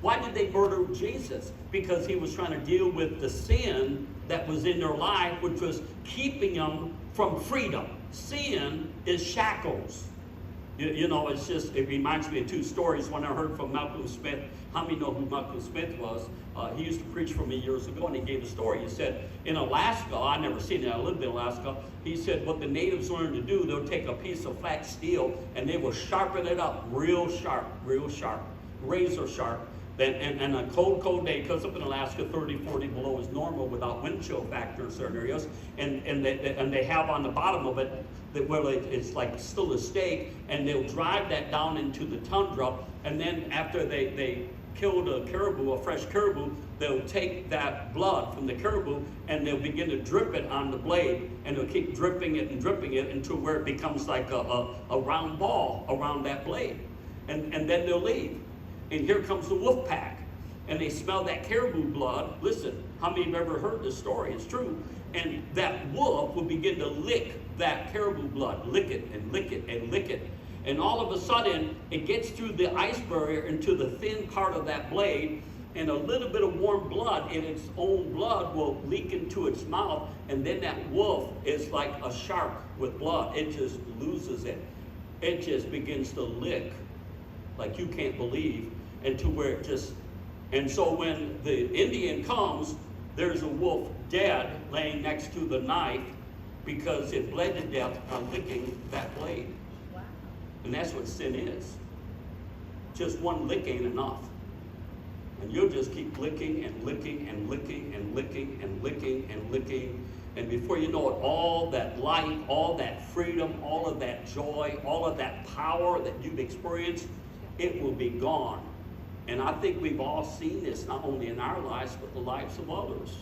Why did they murder Jesus? Because he was trying to deal with the sin that was in their life, which was keeping them from freedom. Sin is shackles. You know, it reminds me of two stories. One I heard from Malcolm Smith. How many know who Malcolm Smith was? He used to preach for me years ago, and he gave a story. He said, in Alaska, I never seen it, I lived in Alaska, he said what the natives learned to do, they'll take a piece of flat steel, and they will sharpen it up real sharp, razor sharp. And a cold day, because up in Alaska, 30, 40 below is normal without wind chill factor in certain areas, and they have on the bottom of it, it's like still a steak, and they'll drive that down into the tundra, and then after they killed a caribou, a fresh caribou, they'll take that blood from the caribou and they'll begin to drip it on the blade, and they'll keep dripping it until where it becomes like a round ball around that blade, and then they'll leave. And here comes the wolf pack, and they smell that caribou blood. Listen, how many have ever heard this story? It's true. And that wolf will begin to lick that caribou blood, lick it and lick it and lick it. And all of a sudden, it gets through the ice barrier into the thin part of that blade, and a little bit of warm blood in its own blood will leak into its mouth, and then that wolf is like a shark with blood. It just loses it. It just begins to lick like you can't believe, and to where it just, and so when the Indian comes, there's a wolf dead laying next to the knife because it bled to death on licking that blade. Wow. And that's what sin is. Just one lick ain't enough. And you'll just keep licking and licking and licking and licking and licking and licking. And before you know it, all that life, all that freedom, all of that joy, all of that power that you've experienced, it will be gone. And I think we've all seen this, not only in our lives, but the lives of others.